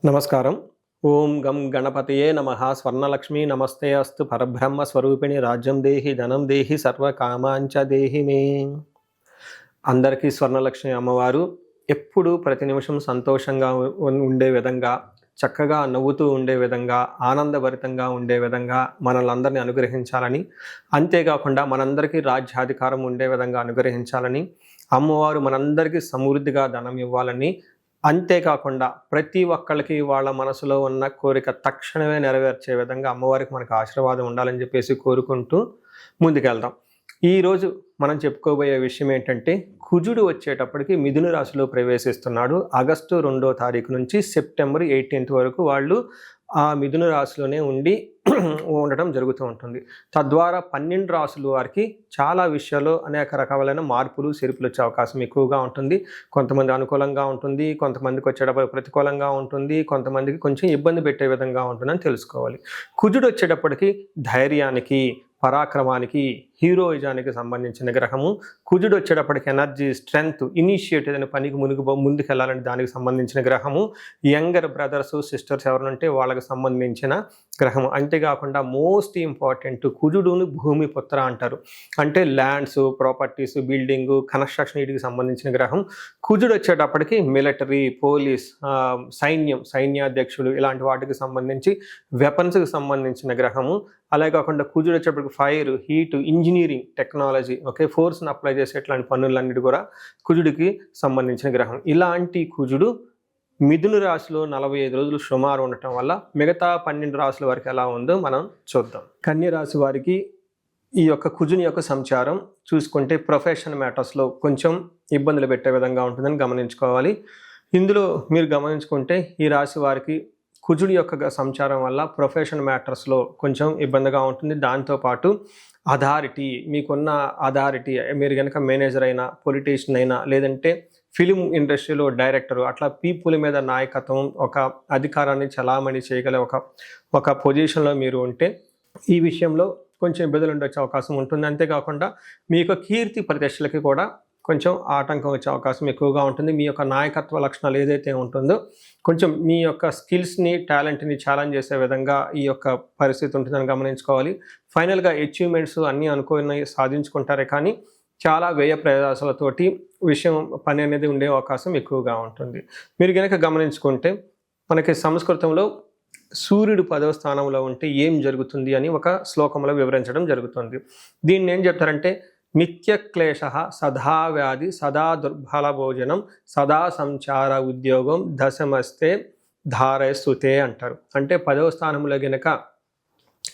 నమస్కారం. ఓం గం గణపతయే నమః. స్వర్ణలక్ష్మీ నమస్తే అస్తు. పరబ్రహ్మ స్వరూపిణి రాజ్యం దేహి ధనం దేహి సర్వకామాంచ దేహి మే. అందరికీ స్వర్ణలక్ష్మి అమ్మవారు ఎప్పుడు ప్రతి నిమిషం సంతోషంగా ఉండే విధంగా, చక్కగా నవ్వుతూ ఉండే విధంగా, ఆనందభరితంగా ఉండే విధంగా మనల్ని అందరినీ అనుగ్రహించాలని, అంతేకాకుండా మనందరికీ రాజ్యాధికారం ఉండే విధంగా అనుగ్రహించాలని, అమ్మవారు మనందరికీ సమృద్ధిగా ధనం ఇవ్వాలని, అంతేకాకుండా ప్రతి ఒక్కళ్ళకి వాళ్ళ మనసులో ఉన్న కోరిక తక్షణమే నెరవేర్చే విధంగా అమ్మవారికి మనకు ఆశీర్వాదం ఉండాలని చెప్పేసి కోరుకుంటూ ముందుకెళ్దాం. ఈరోజు మనం చెప్పుకోబోయే విషయం ఏంటంటే, కుజుడు వచ్చేటప్పటికి మిథున రాశిలో ప్రవేశిస్తున్నాడు. ఆగస్టు 2వ తారీఖు నుంచి సెప్టెంబర్ 18th వరకు వాళ్ళు ఆ మిథున రాశిలోనే ఉండటం జరుగుతూ ఉంటుంది. తద్వారా 12 రాశుల వారికి చాలా విషయాల్లో అనేక రకాలైన మార్పులు చేర్పులు వచ్చే అవకాశం ఎక్కువగా ఉంటుంది. కొంతమంది అనుకూలంగా ఉంటుంది, కొంతమందికి వచ్చేటప్పుడు ప్రతికూలంగా ఉంటుంది, కొంతమందికి కొంచెం ఇబ్బంది పెట్టే విధంగా ఉంటుందని తెలుసుకోవాలి. కుజుడు వచ్చేటప్పటికి ధైర్యానికి, పరాక్రమానికి, హీరోయిజానికి సంబంధించిన గ్రహము. కుజుడు వచ్చేటప్పటికి ఎనర్జీ, స్ట్రెంగ్త్, ఇనిషియేటివ్ అనే పనికి ముందుకెళ్ళాలని దానికి సంబంధించిన గ్రహము. యంగర్ బ్రదర్స్ సిస్టర్స్ ఎవరుంటే వాళ్ళకి సంబంధించిన గ్రహము. అంతేకాకుండా మోస్ట్ ఇంపార్టెంట్, కుజుడును భూమి పుత్ర అంటారు. అంటే ల్యాండ్స్, ప్రాపర్టీస్, బిల్డింగ్, కన్స్ట్రక్షన్ వీటికి సంబంధించిన గ్రహం. కుజుడు వచ్చేటప్పటికి మిలిటరీ, పోలీస్, సైన్యాధ్యక్షుడు ఇలాంటి వాటికి సంబంధించి వెపన్స్కి సంబంధించిన గ్రహము. అలాగే కాకుండా కుజుడు వచ్చేటప్పటికి ఫైర్, హీట్, ఇంజనీరింగ్, టెక్నాలజీ, ఫోర్స్ని అప్లై చేసే ఇట్లాంటి పనులన్నిటి కూడా కుజుడికి సంబంధించిన గ్రహం. ఇలాంటి కుజుడు మిథున రాశిలో 45 రోజులు సుమారు ఉండటం వల్ల మిగతా 12 రాశుల వరకు ఎలా ఉందో మనం చూద్దాం. కన్య రాశి వారికి ఈ యొక్క కుజుని యొక్క సంచారం చూసుకుంటే ప్రొఫెషన్ మ్యాటర్స్లో కొంచెం ఇబ్బందులు పెట్టే విధంగా ఉంటుందని గమనించుకోవాలి. ఇందులో మీరు గమనించుకుంటే ఈ రాశి వారికి కుజుడి యొక్క సంచారం వల్ల ప్రొఫెషన్ మ్యాటర్స్లో కొంచెం ఇబ్బందిగా ఉంటుంది. దాంతోపాటు అథారిటీ, మీకున్న అథారిటీ, మీరు కనుక మేనేజర్ అయినా, పొలిటీషియన్ అయినా, లేదంటే ఫిలిం ఇండస్ట్రీలో డైరెక్టరు, అట్లా పీపుల్ మీద నాయకత్వం, ఒక అధికారాన్ని చలామణి చేయగల ఒక పొజిషన్లో మీరు ఉంటే ఈ విషయంలో కొంచెం ఇబ్బందులు ఉండొచ్చే అవకాశం ఉంటుంది. అంతేకాకుండా మీ యొక్క కీర్తి ప్రతిష్టలకి కూడా కొంచెం ఆటంకం వచ్చే అవకాశం ఎక్కువగా ఉంటుంది. మీ యొక్క నాయకత్వ లక్షణాలు ఏదైతే ఉంటుందో కొంచెం మీ యొక్క స్కిల్స్ని, టాలెంట్ని ఛాలెంజ్ చేసే విధంగా ఈ యొక్క పరిస్థితి ఉంటుందని గమనించుకోవాలి. ఫైనల్గా అచీవ్మెంట్స్ అన్నీ అనుకున్నవి సాధించుకుంటారే కానీ చాలా వ్యయ ప్రయాసాలతోటి పని అనేది ఉండే అవకాశం ఎక్కువగా ఉంటుంది. మీరు కనుక గమనించుకుంటే మనకి సంస్కృతంలో సూర్యుడు 10వ స్థానంలో ఉంటే ఏం జరుగుతుంది అని ఒక శ్లోకంలో వివరించడం జరుగుతుంది. దీన్ని ఏం చెప్తారంటే, నిత్య క్లేశ, సదా వ్యాధి, సదా దుర్బల భోజనం, సదా సంచార ఉద్యోగం, దశమస్తే ధారయస్తుతే అంటారు. అంటే 10వ స్థానంలో గనక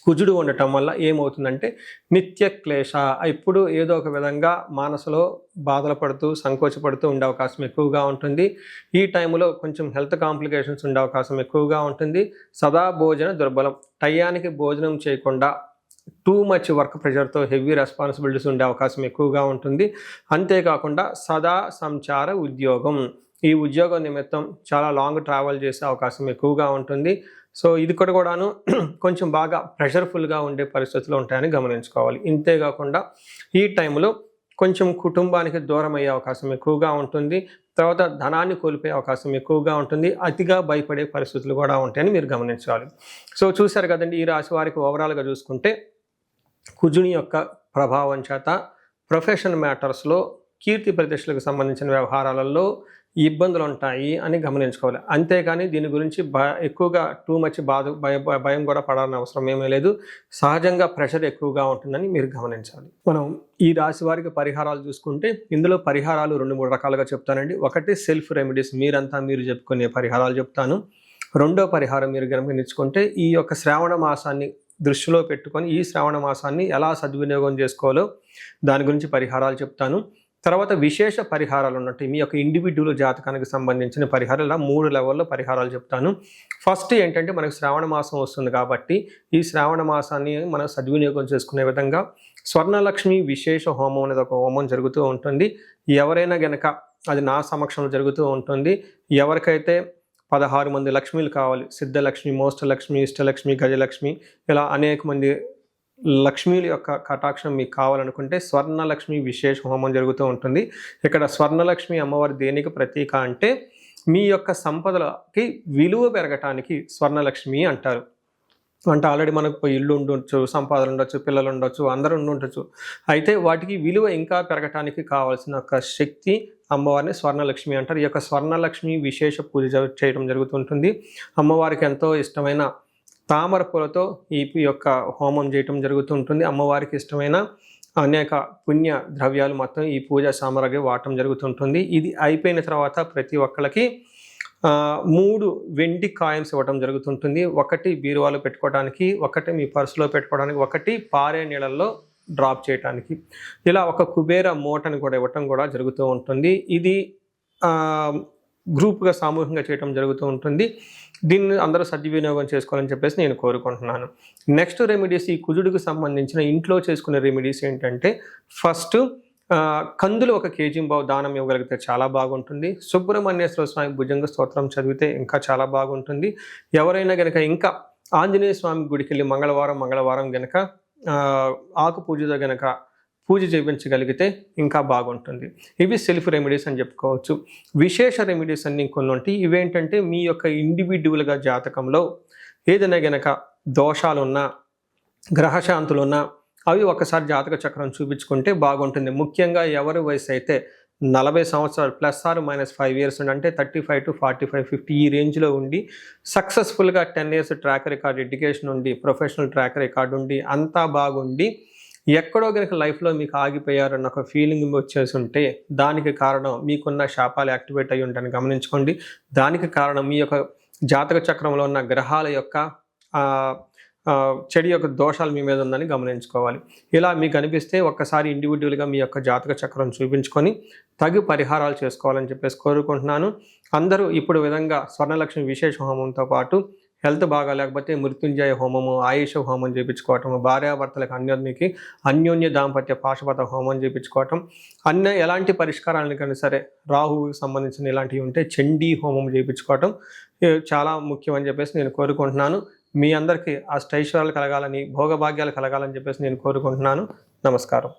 కుజుడు ఉండటం వల్ల ఏమవుతుందంటే నిత్య క్లేశ, ఇప్పుడు ఏదో ఒక విధంగా మనసులో బాధలు పడుతూ, సంకోచపడుతూ ఉండే అవకాశం ఎక్కువగా ఉంటుంది. ఈ టైంలో కొంచెం హెల్త్ కాంప్లికేషన్స్ ఉండే అవకాశం ఎక్కువగా ఉంటుంది. సదా భోజన దుర్బలం, టయానికి భోజనం చేయకుండా టూ మచ్ వర్క్ ప్రెషర్తో హెవీ రెస్పాన్సిబిలిటీస్ ఉండే అవకాశం ఎక్కువగా ఉంటుంది. అంతేకాకుండా సదా సంచార ఉద్యోగం, ఈ ఉద్యోగం నిమిత్తం చాలా లాంగ్ ట్రావెల్ చేసే అవకాశం ఎక్కువగా ఉంటుంది. సో ఇది కూడాను కొంచెం బాగా ప్రెషర్ఫుల్గా ఉండే పరిస్థితులు ఉంటాయని గమనించుకోవాలి. ఇంతేకాకుండా ఈ టైంలో కొంచెం కుటుంబానికి దూరం అయ్యే అవకాశం ఎక్కువగా ఉంటుంది. తర్వాత ధనాన్ని కోల్పోయే అవకాశం ఎక్కువగా ఉంటుంది. అతిగా భయపడే పరిస్థితులు కూడా ఉంటాయని మీరు గమనించాలి. సో చూశారు కదండి, ఈ రాశి వారికి ఓవరాల్గా చూసుకుంటే కుజుని యొక్క ప్రభావం చేత ప్రొఫెషన్ మ్యాటర్స్లో, కీర్తి ప్రతిష్టలకు సంబంధించిన వ్యవహారాలలో ఇబ్బందులు ఉంటాయి అని గమనించుకోవాలి. అంతేకాని దీని గురించి ఎక్కువగా టూ మచ్ భయం కూడా పడాలని అవసరం ఏమీ లేదు. సహజంగా ప్రెషర్ ఎక్కువగా ఉంటుందని మీరు గమనించాలి. మనం ఈ రాశి వారికి పరిహారాలు చూసుకుంటే ఇందులో పరిహారాలు 2-3 రకాలుగా చెప్తానండి. ఒకటి సెల్ఫ్ రెమెడీస్, మీరు చెప్పుకునే పరిహారాలు చెప్తాను. రెండో పరిహారం మీరు గమనించుకుంటే ఈ యొక్క శ్రావణ మాసాన్ని దృష్టిలో పెట్టుకొని ఈ శ్రావణ మాసాన్ని ఎలా సద్వినియోగం చేసుకోవాలో దాని గురించి పరిహారాలు చెప్తాను. తర్వాత విశేష పరిహారాలు ఉన్నట్టు మీ యొక్క ఇండివిడ్యువల్ జాతకానికి సంబంధించిన పరిహారాలు, ఇలా 3 లెవెల్లో పరిహారాలు చెప్తాను. ఫస్ట్ ఏంటంటే, మనకు శ్రావణ మాసం వస్తుంది కాబట్టి ఈ శ్రావణ మాసాన్ని మనం సద్వినియోగం చేసుకునే విధంగా స్వర్ణలక్ష్మి విశేష హోమం అనేది ఒక హోమం జరుగుతూ ఉంటుంది. ఎవరైనా గనక, అది నా సమక్షంలో జరుగుతూ ఉంటుంది, ఎవరికైతే 16 మంది లక్ష్మీలు కావాలి, సిద్ధలక్ష్మి, మోష్టలక్ష్మి, ఇష్టలక్ష్మి, గజలక్ష్మి, ఇలా అనేక మంది లక్ష్మీల యొక్క కటాక్షం మీకు కావాలనుకుంటే స్వర్ణలక్ష్మి విశేష హోమం జరుగుతూ ఉంటుంది. ఇక్కడ స్వర్ణలక్ష్మి అమ్మవారి దేనికి ప్రతీక అంటే మీ యొక్క సంపదలకి విలువ పెరగటానికి స్వర్ణలక్ష్మి అంటారు. అంటే ఆల్రెడీ మనకు ఇల్లు ఉండొచ్చు, సంపాదన ఉండొచ్చు, పిల్లలు ఉండొచ్చు, అందరూ ఉండొచ్చు. అయితే వాటికి విలువ ఇంకా పెరగటానికి కావాల్సిన ఒక శక్తి అమ్మవారిని స్వర్ణలక్ష్మి అంటారు. ఈ యొక్క స్వర్ణలక్ష్మి విశేష పూజ చేయడం జరుగుతుంటుంది. అమ్మవారికి ఎంతో ఇష్టమైన తామర పూలతో ఈ యొక్క హోమం చేయటం జరుగుతుంటుంది. అమ్మవారికి ఇష్టమైన అనేక పుణ్య ద్రవ్యాలు మొత్తం ఈ పూజా సామాగ్రి వాడటం జరుగుతుంటుంది. ఇది అయిపోయిన తర్వాత ప్రతి ఒక్కరికి 3 వెండి కాయిన్స్ ఇవ్వడం జరుగుతుంటుంది. ఒకటి బీరువాలో పెట్టుకోవడానికి, ఒకటి మీ పర్సులో పెట్టుకోవడానికి, ఒకటి పారే నీళ్ళల్లో డ్రాప్ చేయడానికి. ఇలా ఒక కుబేర మూటని కూడా ఇవ్వటం కూడా జరుగుతూ ఉంటుంది. ఇది గ్రూప్గా సామూహికంగా చేయడం జరుగుతూ ఉంటుంది. దీన్ని అందరూ సద్వినియోగం చేసుకోవాలని చెప్పేసి నేను కోరుకుంటున్నాను. నెక్స్ట్ రెమెడీస్, ఈ కుజుడికి సంబంధించిన ఇంట్లో చేసుకునే రెమెడీస్ ఏంటంటే, ఫస్ట్ కందులు 1 కేజీ దానం ఇవ్వగలిగితే చాలా బాగుంటుంది. సుబ్రహ్మణ్యేశ్వర స్వామి భుజంగ స్తోత్రం చదివితే ఇంకా చాలా బాగుంటుంది. ఎవరైనా గనక ఇంకా ఆంజనేయ స్వామి గుడికి వెళ్ళి మంగళవారం గనక ఆకు పూజతో గనక పూజ చేయించగలిగితే ఇంకా బాగుంటుంది. ఇవి సెల్ఫ్ రెమెడీస్ అని చెప్పుకోవచ్చు. విశేష రెమెడీస్ అన్ని కొన్ని ఉంటాయి. ఇవేంటంటే మీ యొక్క ఇండివిడ్యువల్గా జాతకంలో ఏదైనా గనక దోషాలున్నా, గ్రహశాంతులున్నా అవి ఒకసారి జాతక చక్రం చూపించుకుంటే బాగుంటుంది. ముఖ్యంగా ఎవరి వయసు అయితే 40 సంవత్సరాలు +−5 ఇయర్స్ అంటే 35 to 45, 50 ఈ రేంజ్లో ఉండి సక్సెస్ఫుల్గా 10 years ట్రాక్ రికార్డ్, ఎడ్యుకేషన్ ఉండి, ప్రొఫెషనల్ ట్రాక్ రికార్డ్ ఉండి, అంతా బాగుండి ఎక్కడో కనుక లైఫ్లో మీకు ఆగిపోయారన్న ఒక ఫీలింగ్ వచ్చేసి ఉంటే దానికి కారణం మీకున్న శాపాలు యాక్టివేట్ అయ్యి ఉంటాయని గమనించుకోండి. దానికి కారణం మీ యొక్క జాతక చక్రంలో ఉన్న గ్రహాల యొక్క చెడు యొక్క దోషాలు మీ మీద ఉందని గమనించుకోవాలి. ఇలా మీకు అనిపిస్తే ఒక్కసారి ఇండివిజువల్గా మీ యొక్క జాతక చక్రం చూపించుకొని తగు పరిహారాలు చేసుకోవాలని చెప్పేసి కోరుకుంటున్నాను. అందరూ ఇప్పుడు విధంగా స్వర్ణలక్ష్మి విశేష హోమంతో పాటు హెల్త్ బాగా లేకపోతే మృత్యుంజయ హోమము, ఆయుష హోమం చేయించుకోవటం, భార్యాభర్తలకు అన్యోన్య దాంపత్య పాశుపత హోమం చేయించుకోవటం, ఎలాంటి పరిష్కారాలకైనా సరే రాహువుకి సంబంధించిన ఇలాంటివి ఉంటే చండీ హోమం చేయించుకోవటం చాలా ముఖ్యం అని చెప్పేసి నేను కోరుకుంటున్నాను. మీ అందరికీ అష్టైశ్వర్యాలు కలగాలని, భోగభాగ్యాలు కలగాలని చెప్పేసి నేను కోరుకుంటున్నాను. నమస్కారం.